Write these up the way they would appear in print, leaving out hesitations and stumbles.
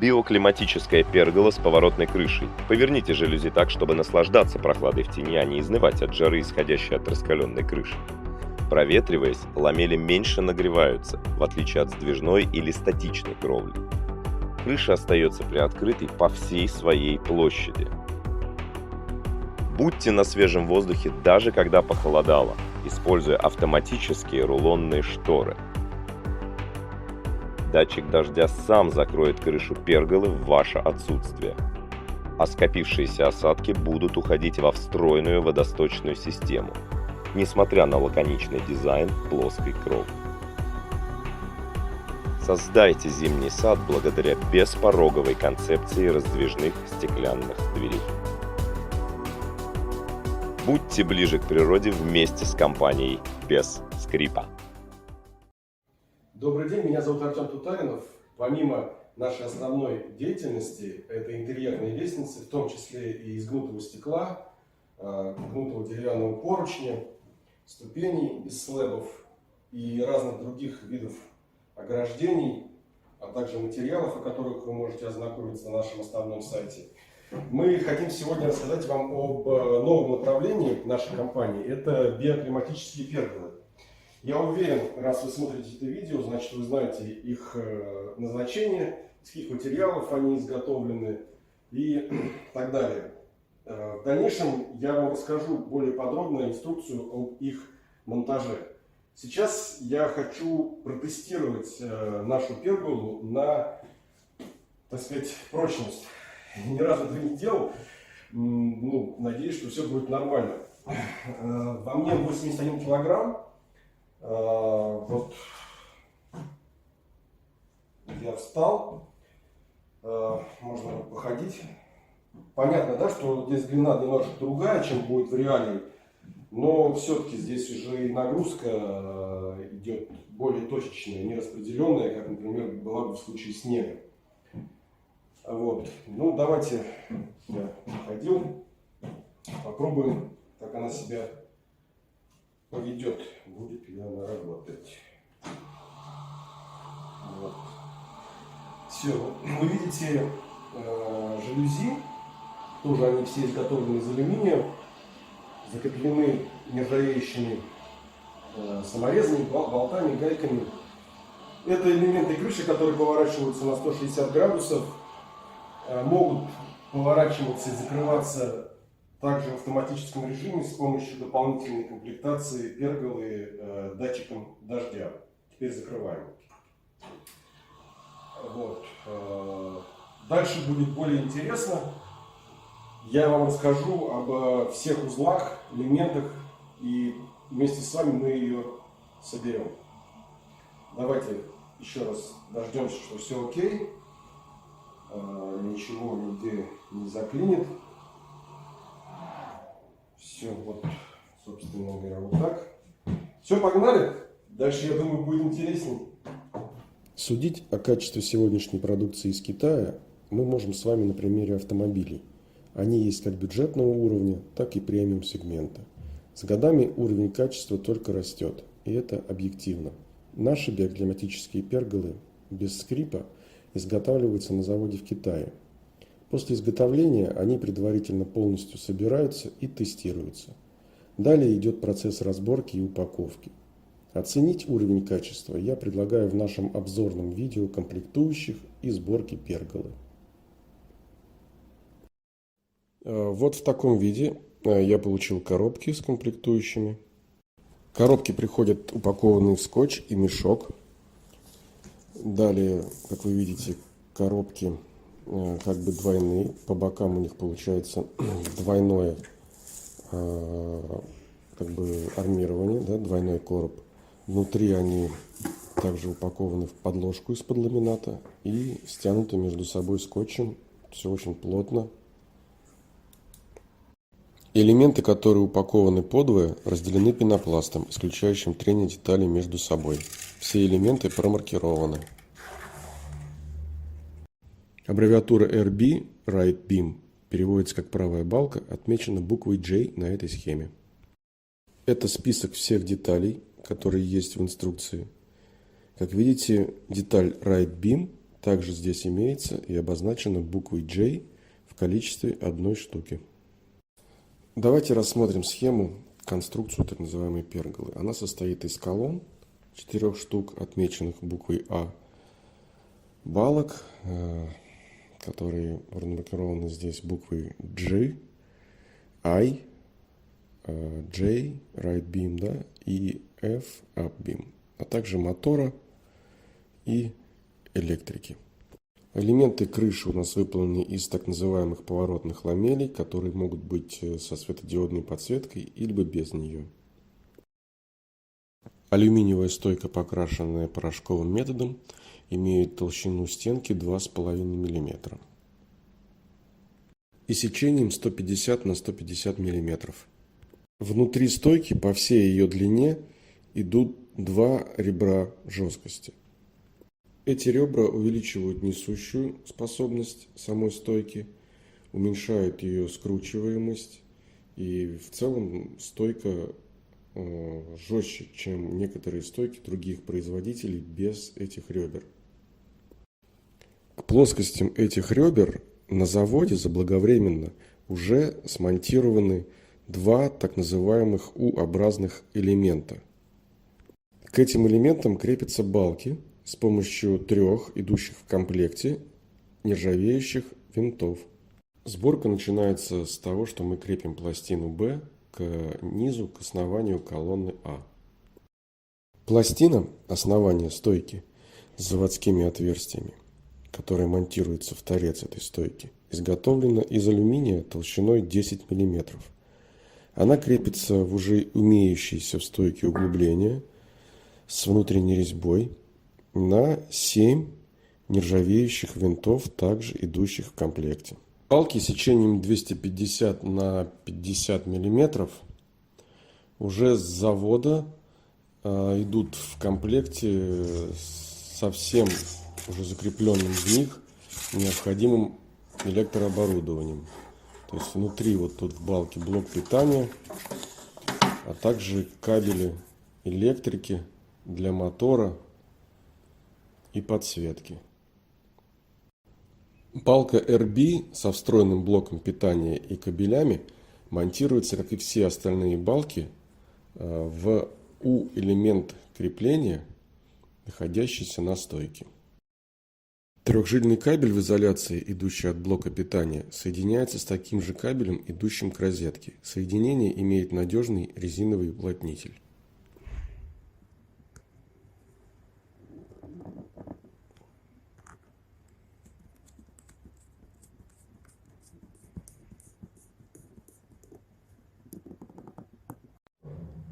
Биоклиматическая пергола с поворотной крышей. Поверните жалюзи так, чтобы наслаждаться прохладой в тени, а не изнывать от жары, исходящей от раскаленной крыши. Проветриваясь, ламели меньше нагреваются, в отличие от сдвижной или статичной кровли. Крыша остается приоткрытой по всей своей площади. Будьте на свежем воздухе даже когда похолодало, используя автоматические рулонные шторы. Датчик дождя сам закроет крышу перголы в ваше отсутствие, а скопившиеся осадки будут уходить во встроенную водосточную систему, несмотря на лаконичный дизайн плоской кровли. Создайте зимний сад благодаря беспороговой концепции раздвижных стеклянных дверей. Будьте ближе к природе вместе с компанией «Без скрипа». Добрый день, меня зовут Артем Тутаринов. Помимо нашей основной деятельности, это интерьерные лестницы, в том числе и из гнутого стекла, гнутого деревянного поручня, ступеней из слэбов и разных других видов ограждений, а также материалов, о которых вы можете ознакомиться на нашем основном сайте. Мы хотим сегодня рассказать вам об новом направлении нашей компании. Это биоклиматические перголы. Я уверен, раз вы смотрите это видео, значит вы знаете их назначение, из каких материалов они изготовлены и так далее. В дальнейшем я вам расскажу более подробно инструкцию об их монтаже. Сейчас я хочу протестировать нашу перголу на, так сказать, прочность. Ни разу этого не делал. Надеюсь, что все будет нормально. Во мне 81 килограмм. Вот я встал, можно походить. Понятно, да, что здесь длина немножко другая, чем будет в реалии, но все-таки здесь уже и нагрузка идет более точечная, не распределенная, как, например, была бы в случае снега. Вот. Ну, давайте я ходил, попробуем, как она себя поведет, будет ли она работать. Вот. Все, вы видите жалюзи, тоже они все изготовлены из алюминия, закреплены нержавеющими саморезами, болтами, гайками. Это элементы крыши, которые поворачиваются на 160 градусов, могут поворачиваться и закрываться также в автоматическом режиме с помощью дополнительной комплектации перголы датчиком дождя. Теперь закрываем. Вот. Дальше будет более интересно. Я вам расскажу обо всех узлах, элементах, и вместе с вами мы ее соберем. Давайте еще раз дождемся, что все окей. Ничего нигде не заклинит. Все, вот, собственно говоря, вот так. Все, погнали. Дальше, я думаю, будет интереснее. Судить о качестве сегодняшней продукции из Китая мы можем с вами на примере автомобилей. Они есть как бюджетного уровня, так и премиум сегмента. С годами уровень качества только растет, и это объективно. Наши биоклиматические перголы без скрипа изготавливаются на заводе в Китае. После изготовления они предварительно полностью собираются и тестируются. Далее идет процесс разборки и упаковки. Оценить уровень качества я предлагаю в нашем обзорном видео комплектующих и сборки перголы. Вот в таком виде я получил коробки с комплектующими. Коробки приходят упакованные в скотч и мешок. Далее, как вы видите, коробки как бы двойные. По бокам у них получается двойное как бы армирование, да, двойной короб. Внутри они также упакованы в подложку из-под ламината и стянуты между собой скотчем. Все очень плотно. Элементы, которые упакованы подвое, разделены пенопластом, исключающим трение деталей между собой. Все элементы промаркированы. Аббревиатура RB, Right Beam, переводится как правая балка, отмечена буквой J на этой схеме. Это список всех деталей, которые есть в инструкции. Как видите, деталь Right Beam Также здесь имеется и обозначено буквой J в количестве одной штуки. Давайте рассмотрим схему, конструкцию так называемой перголы. Она состоит из колонн, 4 штук, отмеченных буквой А, балок, которые пронумерованы здесь буквой G, I, J, right beam, да, и F, up beam, а также мотора и электрики. Элементы крыши у нас выполнены из так называемых поворотных ламелей, которые могут быть со светодиодной подсветкой или без нее. Алюминиевая стойка, покрашенная порошковым методом, имеет толщину стенки 2,5 мм и сечением 150 на 150 мм. Внутри стойки по всей ее длине идут 2 ребра жесткости. Эти ребра увеличивают несущую способность самой стойки, уменьшают ее скручиваемость, и в целом стойка жестче, чем некоторые стойки других производителей без этих ребер. К плоскостям этих ребер на заводе заблаговременно уже смонтированы 2 так называемых U-образных элемента. К этим элементам крепятся балки с помощью 3 идущих в комплекте нержавеющих винтов. Сборка начинается с того, что мы крепим пластину B к низу, к основанию колонны А. Пластина основания стойки с заводскими отверстиями, которая монтируется в торец этой стойки, изготовлена из алюминия толщиной 10 мм. Она крепится в уже имеющиеся в стойке углубления с внутренней резьбой на 7 нержавеющих винтов, также идущих в комплекте. Балки сечением 250 на 50 мм уже с завода идут в комплекте со всем уже закрепленным в них необходимым электрооборудованием. То есть внутри вот тут в балке блок питания, а также кабели электрики для мотора и подсветки. Балка RB со встроенным блоком питания и кабелями монтируется, как и все остальные балки, в U-элемент крепления, находящийся на стойке. Трехжильный кабель в изоляции, идущий от блока питания, соединяется с таким же кабелем, идущим к розетке. Соединение имеет надежный резиновый уплотнитель.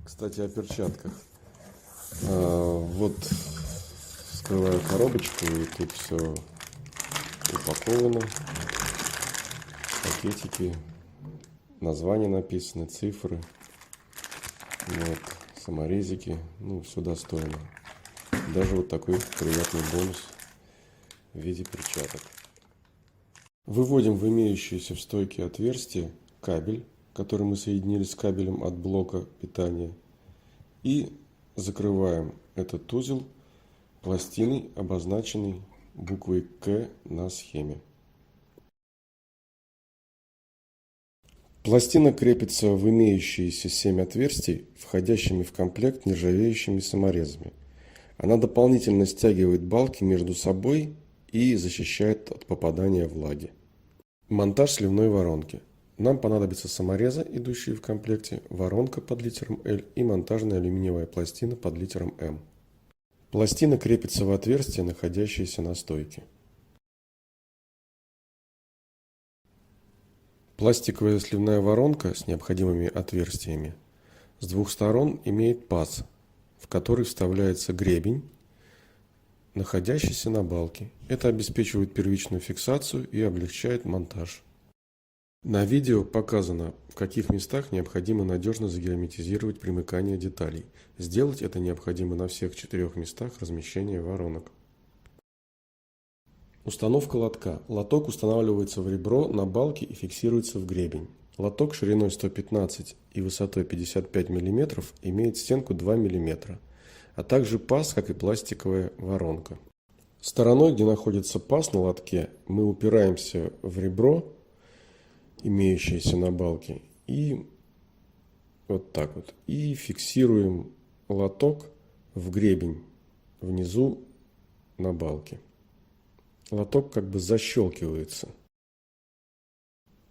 Кстати, о перчатках. Вот вскрываю коробочку, и тут все упаковано. Пакетики, названия написаны, цифры. Вот, саморезики, ну, все достойно. Даже вот такой приятный бонус в виде перчаток. Выводим в имеющиеся в стойке отверстие кабель, который мы соединили с кабелем от блока питания, и закрываем этот узел пластиной, обозначенной буквой К на схеме. Пластина крепится в имеющиеся 7 отверстий, входящими в комплект нержавеющими саморезами. Она дополнительно стягивает балки между собой и защищает от попадания влаги. Монтаж сливной воронки. Нам понадобятся саморезы, идущие в комплекте, воронка под литером L и монтажная алюминиевая пластина под литером M. Пластина крепится в отверстие, находящееся на стойке. Пластиковая сливная воронка с необходимыми отверстиями с двух сторон имеет паз, в который вставляется гребень, находящийся на балке. Это обеспечивает первичную фиксацию и облегчает монтаж. На видео показано, в каких местах необходимо надежно загерметизировать примыкание деталей. Сделать это необходимо на всех 4 местах размещения воронок. Установка лотка. Лоток устанавливается в ребро на балке и фиксируется в гребень. Лоток шириной 115 и высотой 55 мм имеет стенку 2 мм, а также паз, как и пластиковая воронка. Стороной, где находится паз на лотке, мы упираемся в ребро, имеющееся на балке, и вот так вот. И фиксируем лоток в гребень внизу на балке. Лоток как бы защелкивается.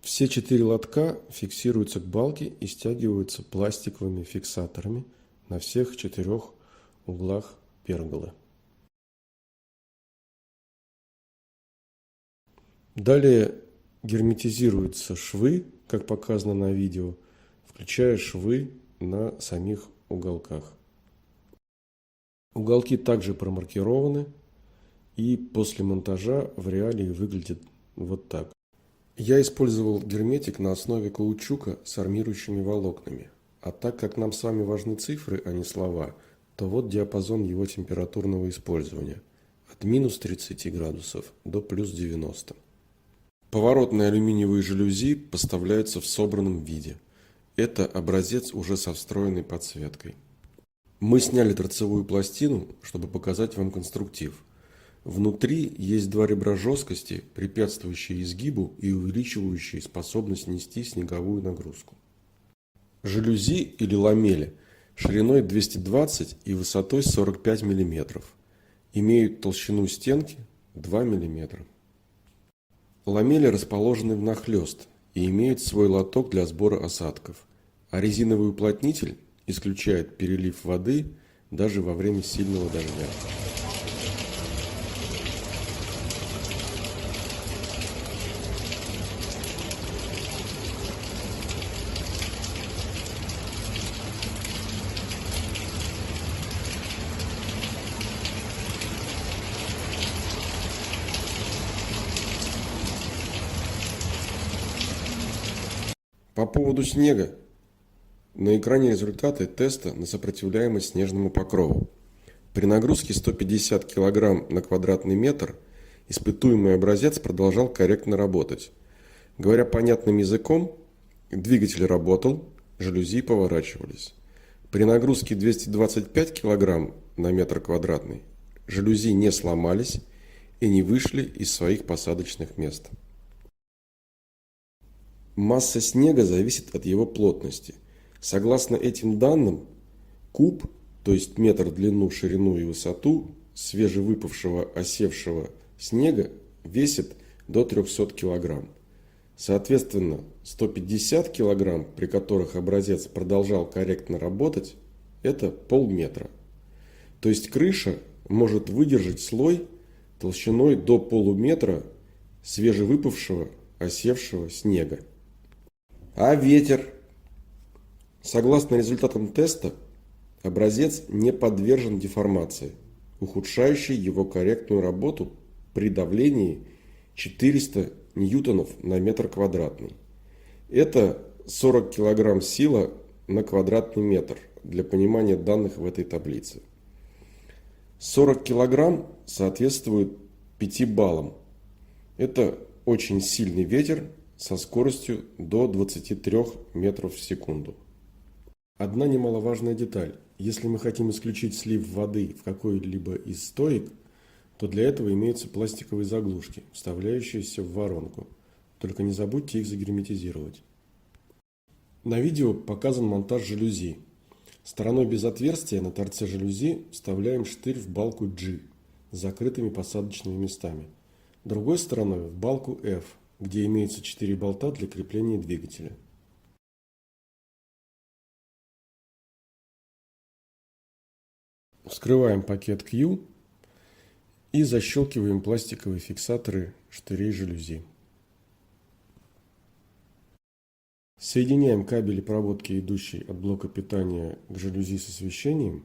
Все 4 лотка фиксируются к балке и стягиваются пластиковыми фиксаторами на всех 4 углах перголы. Далее герметизируются швы, как показано на видео, включая швы на самих уголках. Уголки также промаркированы и после монтажа в реалии выглядят вот так. Я использовал герметик на основе каучука с армирующими волокнами. А так как нам с вами важны цифры, а не слова, то вот диапазон его температурного использования. От минус 30 градусов до плюс 90. Поворотные алюминиевые жалюзи поставляются в собранном виде. Это образец уже со встроенной подсветкой. Мы сняли торцевую пластину, чтобы показать вам конструктив. Внутри есть 2 ребра жесткости, препятствующие изгибу и увеличивающие способность нести снеговую нагрузку. Жалюзи или ламели шириной 220 и высотой 45 мм. Имеют толщину стенки 2 мм. Ламели расположены внахлёст и имеют свой лоток для сбора осадков, а резиновый уплотнитель исключает перелив воды даже во время сильного дождя. По поводу снега. На экране результаты теста на сопротивляемость снежному покрову. При нагрузке 150 кг на квадратный метр испытуемый образец продолжал корректно работать. Говоря понятным языком, двигатель работал, жалюзи поворачивались. При нагрузке 225 кг на метр квадратный жалюзи не сломались и не вышли из своих посадочных мест. Масса снега зависит от его плотности. Согласно этим данным, куб, то есть метр в длину, ширину и высоту свежевыпавшего осевшего снега весит до 300 кг. Соответственно, 150 кг, при которых образец продолжал корректно работать, это полметра. То есть крыша может выдержать слой толщиной до полуметра свежевыпавшего осевшего снега. А ветер? Согласно результатам теста, образец не подвержен деформации, ухудшающей его корректную работу при давлении 400 ньютонов на метр квадратный. Это 40 кг сила на квадратный метр для понимания данных в этой таблице. 40 кг соответствует 5 баллам. Это очень сильный ветер со скоростью до 23 метров в секунду. Одна немаловажная деталь. Если мы хотим исключить слив воды в какой-либо из стоек, то для этого имеются пластиковые заглушки, вставляющиеся в воронку. Только не забудьте их загерметизировать. На видео показан монтаж жалюзи. Стороной без отверстия на торце жалюзи вставляем штырь в балку G с закрытыми посадочными местами. Другой стороной в балку F, где имеется 4 болта для крепления двигателя. Вскрываем пакет Q и защелкиваем пластиковые фиксаторы штырей жалюзи. Соединяем кабели проводки, идущие от блока питания к жалюзи с освещением,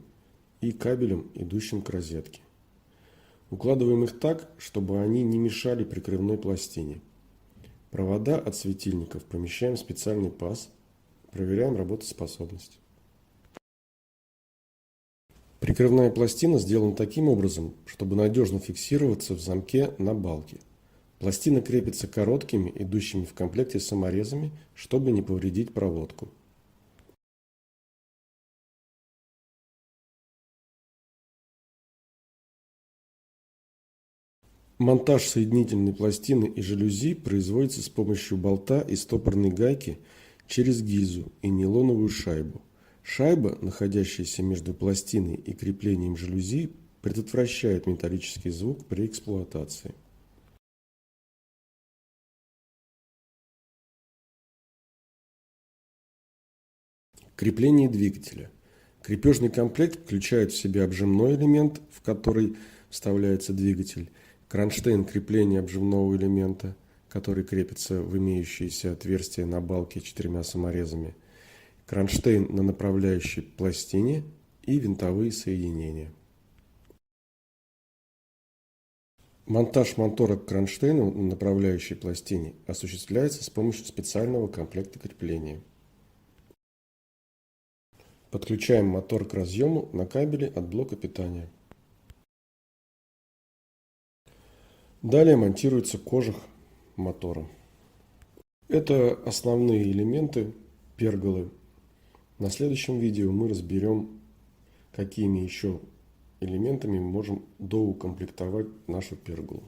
и кабелем, идущим к розетке. Укладываем их так, чтобы они не мешали прикрывной пластине. Провода от светильников помещаем в специальный паз, проверяем работоспособность. Прикрывная пластина сделана таким образом, чтобы надежно фиксироваться в замке на балке. Пластина крепится короткими, идущими в комплекте саморезами, чтобы не повредить проводку. Монтаж соединительной пластины и жалюзи производится с помощью болта и стопорной гайки через гильзу и нейлоновую шайбу. Шайба, находящаяся между пластиной и креплением жалюзи, предотвращает металлический звук при эксплуатации. Крепление двигателя. Крепежный комплект включает в себя обжимной элемент, в который вставляется двигатель, кронштейн крепления обжимного элемента, который крепится в имеющиеся отверстия на балке 4 саморезами, кронштейн на направляющей пластине и винтовые соединения. Монтаж мотора к кронштейну на направляющей пластине осуществляется с помощью специального комплекта крепления. Подключаем мотор к разъему на кабеле от блока питания. Далее монтируется кожух мотора. Это основные элементы перголы. На следующем видео мы разберем, какими еще элементами мы можем доукомплектовать нашу перголу.